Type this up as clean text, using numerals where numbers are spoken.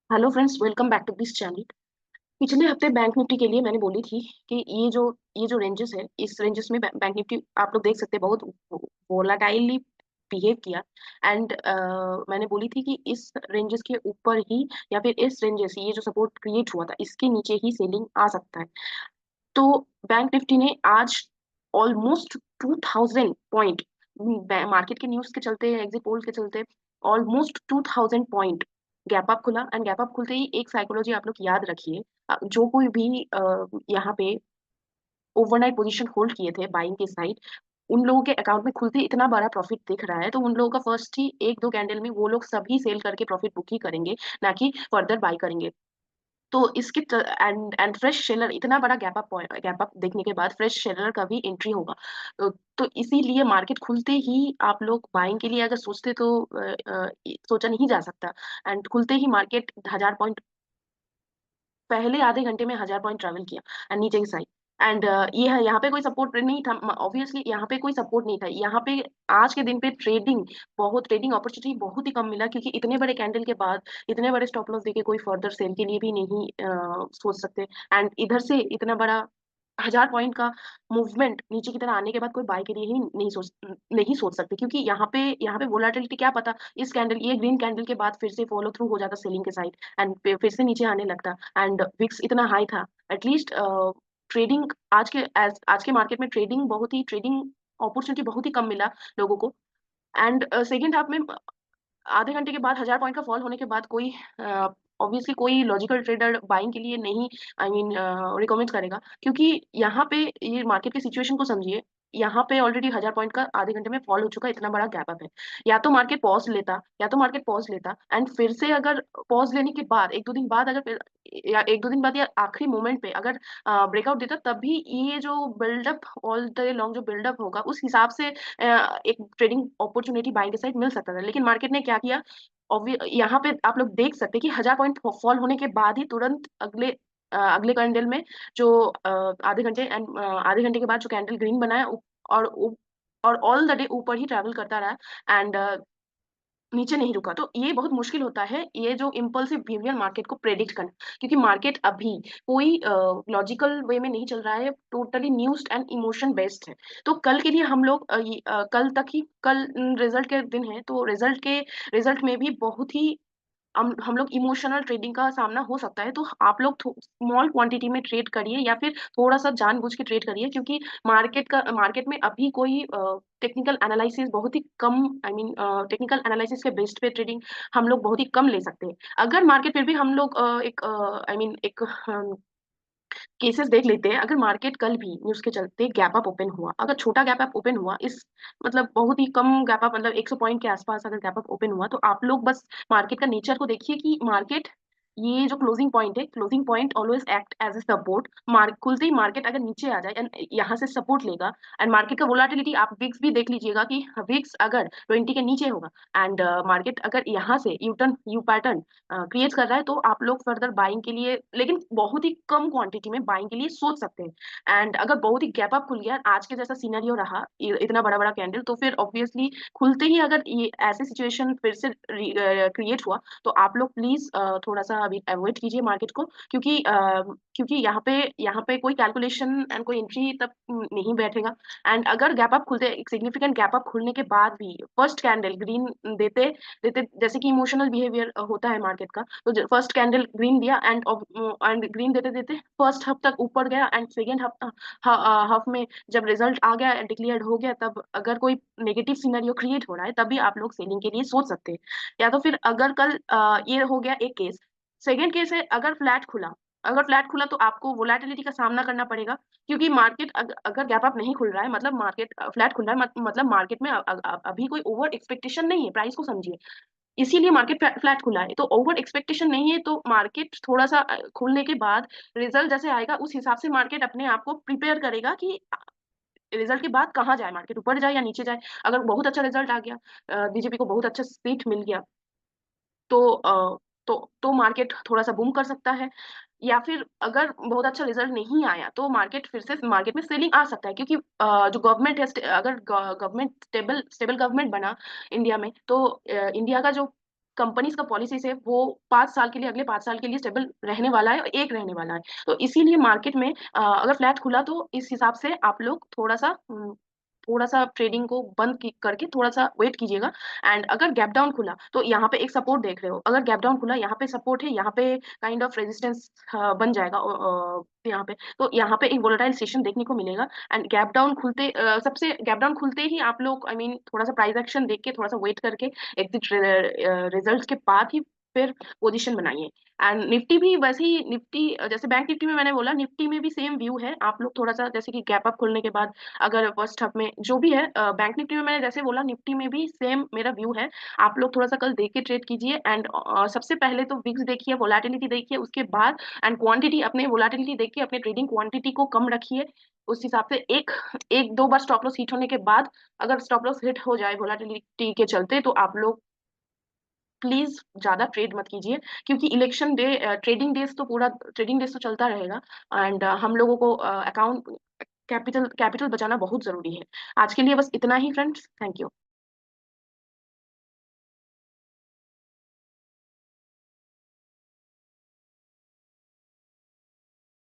Hello friends, welcome back to this channel. पिछले हफ्ते bank Nifty के लिए मैंने बोली थी कि ये जो रेंजेस है, इस रेंजेस में बैंक निफ्टी आप लोग देख सकते हैं बहुत वोलाटाइली बिहेव किया। एंड मैंने बोली थी कि इस रेंजेस के ऊपर ही या फिर इस रेंजेस ये जो सपोर्ट क्रिएट हुआ था इसके नीचे ही सेलिंग आ सकता है। तो बैंक निफ्टी ने आज ऑलमोस्ट 2000 पॉइंट, मार्केट के न्यूज के चलते, एग्जिट पोल के चलते, ऑलमोस्ट 2000 पॉइंट गैप अप खुला। एंड गैप अप खुलते ही एक साइकोलॉजी आप लोग याद रखिए। जो कोई भी यहाँ पे ओवरनाइट पोजीशन होल्ड किए थे बाइंग के साइड, उन लोगों के अकाउंट में खुलते ही इतना बड़ा प्रॉफिट दिख रहा है, तो उन लोगों का फर्स्ट ही एक दो कैंडल में वो लोग सभी सेल करके प्रॉफिट बुक ही करेंगे, ना कि फर्दर बाई करेंगे। तो इसके एंड फ्रेश शेलर, इतना बड़ा गैप अप देखने के बाद फ्रेश शेलर का भी एंट्री होगा। तो इसीलिए मार्केट खुलते ही आप लोग बाइंग के लिए अगर सोचते तो सोचा नहीं जा सकता। एंड खुलते ही मार्केट 1000 पॉइंट, पहले आधे घंटे में 1000 पॉइंट ट्रेवल किया एंड नीचे की साइड। एंड ये है, यहाँ पे कोई सपोर्ट नहीं था, ऑब्वियसली यहाँ पे कोई सपोर्ट नहीं था। यहाँ पे आज के दिन पे ट्रेडिंग अपॉर्चुनिटी बहुत ही कम मिला, क्योंकि इतने बड़े कैंडल के बाद इतने बड़े स्टॉप लॉस देके कोई फर्दर सेल के लिए भी नहीं सोच सकते। एंड इधर से इतना बड़ा 1000 पॉइंट का मूवमेंट नीचे की तरफ आने के बाद कोई बाय के लिए ही नहीं सोच सकते, क्योंकि यहाँ पे वोलाटिलिटी क्या पता, इस कैंडल, ये ग्रीन कैंडल के बाद फिर से फॉलो थ्रू हो जाता सेलिंग के साइड एंड फिर से नीचे आने लगता। एंड विक्स इतना हाई था। एटलीस्ट ट्रेडिंग आज के मार्केट में ट्रेडिंग अपॉर्चुनिटी बहुत ही कम मिला लोगों को। एंड सेकेंड हाफ में आधे घंटे के बाद 1000 पॉइंट का फॉल होने के बाद कोई ऑब्वियसली कोई लॉजिकल ट्रेडर बाइंग के लिए नहीं, आई मीन रिकमेंड करेगा, क्योंकि यहाँ पे ये मार्केट की सिचुएशन को समझिए। यहाँ पे ऑलरेडी 1000 पॉइंट का आधे घंटे में फॉल हो चुका है, इतना बड़ा गैप अप है। या तो मार्केट पॉज लेता एंड फिर से अगर पॉज लेने के बाद एक दो दिन बाद अगर या एक दो दिन बाद या आखिरी मोमेंट पे अगर ब्रेकआउट देता, तभी ये जो बिल्डअप ऑल द लॉन्ग जो बिल्डअप होगा उस हिसाब से एक ट्रेडिंग अपॉर्चुनिटी बाइंग के साइड मिल सकता था। लेकिन मार्केट ने क्या किया, यहाँ पे आप लोग देख सकते हैं कि 1000 पॉइंट फॉल होने के बाद ही तुरंत अगले कैंडल में जो आधे घंटे के बाद जो कैंडल ग्रीन बनाया, और और ऑल द डे ऊपर ही ट्रैवल करता रहा एंड नीचे नहीं रुका। तो ये बहुत मुश्किल होता है, ये जो इम्पल्सिव बिहेवियर मार्केट को प्रेडिक्ट करना, क्योंकि मार्केट अभी कोई लॉजिकल वे में नहीं चल रहा है, टोटली न्यूस्ड एंड इमोशन बेस्ड है। तो कल के लिए हम लोग कल रिजल्ट के दिन है, तो रिजल्ट में भी बहुत ही हम लोग इमोशनल ट्रेडिंग का सामना हो सकता है। तो आप लोग स्मॉल क्वांटिटी में ट्रेड करिए या फिर थोड़ा सा जानबूझ के ट्रेड करिए, क्योंकि मार्केट में अभी कोई टेक्निकल एनालिसिस बहुत ही कम, आई मीन टेक्निकल एनालिसिस के बेस्ड पे ट्रेडिंग हम लोग बहुत ही कम ले सकते हैं। अगर मार्केट फिर भी हम लोग एक आई मीन एक केसेस देख लेते हैं। अगर मार्केट कल भी न्यूज के चलते गैप अप ओपन हुआ, अगर छोटा गैप अप ओपन हुआ, इस मतलब बहुत ही कम गैप अप, मतलब 100 पॉइंट के आसपास अगर गैप अप ओपन हुआ, तो आप लोग बस मार्केट का नेचर को देखिए कि मार्केट, ये जो क्लोजिंग पॉइंट है, closing point always act as a support. खुलते ही मार्केट अगर नीचे आ जाए एंड यहाँ से सपोर्ट लेगा, एंड मार्केट का वोलाटिलिटी आप विक्स भी देख लीजिएगा कि विक्स अगर 20 के नीचे होगा एंड मार्केट अगर यहाँ से यू पैटर्न क्रिएट कर रहा है, तो आप लोग फर्दर बाइंग के लिए, लेकिन बहुत ही कम क्वांटिटी में बाइंग के लिए सोच सकते हैं। एंड अगर बहुत ही गैप अप खुल गया, आज के जैसा सिनेरियो रहा, इतना बड़ा बड़ा कैंडल, तो फिर ऑब्वियसली खुलते ही अगर ये ऐसे सिचुएशन फिर से क्रिएट हुआ, तो आप लोग प्लीज थोड़ा सा अभी अवॉइड कीजिए मार्केट को, क्योंकि यहाँ पे कोई कैलकुलेशन एंड कोई एंट्री तब नहीं बैठेगा। एंड अगर गैप अप खुलते, एक सिग्निफिकेंट गैप अप खुलने के बाद भी फर्स्ट कैंडल ग्रीन देते देते, जैसे कि इमोशनल बिहेवियर होता है मार्केट का, तो फर्स्ट कैंडल ग्रीन दिया एंड ग्रीन देते देते फर्स्ट हाफ तक ऊपर गया, एंड सेकेंड हाफ में जब रिजल्ट आ गया, डिक्लेयर्ड हो गया, तब अगर कोई नेगेटिव सिनेरियो क्रिएट हो रहा है, तभी आप लोग सेलिंग के लिए सोच सकते हैं। या तो फिर अगर कल ये हो गया एक केस। सेकेंड केस है, अगर फ्लैट खुला तो आपको वोलेटिलिटी का सामना करना पड़ेगा, क्योंकि मार्केट अगर गैप अप नहीं खुल रहा है, मतलब मार्केट फ्लैट खुल रहा है, मतलब मार्केट में अभी कोई ओवर एक्सपेक्टेशन नहीं है, प्राइस को समझिए। इसीलिए मार्केट फ्लैट खुला है, तो ओवर एक्सपेक्टेशन नहीं है, तो मार्केट थोड़ा सा खुलने के बाद रिजल्ट जैसे आएगा उस हिसाब से मार्केट अपने आप को प्रिपेयर करेगा कि रिजल्ट के बाद कहाँ जाए, मार्केट ऊपर जाए या नीचे जाए। अगर बहुत अच्छा रिजल्ट आ गया, बीजेपी को बहुत अच्छा सीट मिल गया, तो मार्केट थोड़ा सा बूम कर सकता है। या फिर अगर बहुत अच्छा रिजल्ट नहीं आया, तो मार्केट में सेलिंग आ सकता है, क्योंकि जो गवर्नमेंट है, अगर गवर्नमेंट स्टेबल गवर्नमेंट बना इंडिया में, तो इंडिया का जो कंपनीज का पॉलिसी है वो 5 साल के लिए, अगले 5 साल के लिए स्टेबल रहने वाला है और एक रहने वाला है। तो इसीलिए मार्केट में अगर फ्लैट खुला तो इस हिसाब से आप लोग थोड़ा सा ट्रेडिंग को करके थोड़ा सा वेट कीजिएगा। एंड अगर गैप डाउन खुला तो यहाँ पे एक सपोर्ट देख रहे हो, अगर गैप डाउन खुला यहाँ पे सपोर्ट है, यहाँ पे काइंड ऑफ रेजिस्टेंस बन जाएगा यहाँ पे, तो यहाँ पे एक वोलेटाइल सेशन देखने को मिलेगा। एंड सबसे गैप डाउन खुलते ही आप लोग थोड़ा सा प्राइस एक्शन देख के थोड़ा सा वेट करके एग्जिट रिजल्ट्स के बाद ही फिर पोजीशन बनाइए। एंड निफ्टी भी वैसे ही, निफ्टी जैसे बैंक निफ्टी में मैंने बोला, निफ्टी में भी सेम व्यू है। आप लोग थोड़ा सा जैसे कि गैप अप खुलने के बाद अगर फर्स्ट हाफ में जो भी है, बैंक निफ्टी में मैंने जैसे बोला, निफ्टी में भी सेम मेरा व्यू है। आप लोग थोड़ा सा कल देख के ट्रेड कीजिए। एंड सबसे पहले तो विक्स देखिए, वोलेटिलिटी देखिए, उसके बाद एंड क्वांटिटी, अपने वोलेटिलिटी देखिए, अपने ट्रेडिंग क्वांटिटी को कम रखिए। उस हिसाब से एक एक दो बार स्टॉप लॉस हिट होने के बाद, अगर स्टॉप लॉस हिट हो जाए वोलेटिलिटी के चलते, तो आप लोग प्लीज ज्यादा ट्रेड मत कीजिए, क्योंकि इलेक्शन डे, ट्रेडिंग डेज तो चलता रहेगा। एंड हम लोगों को अकाउंट कैपिटल कैपिटल बचाना बहुत जरूरी है। आज के लिए बस इतना ही फ्रेंड्स, थैंक यू।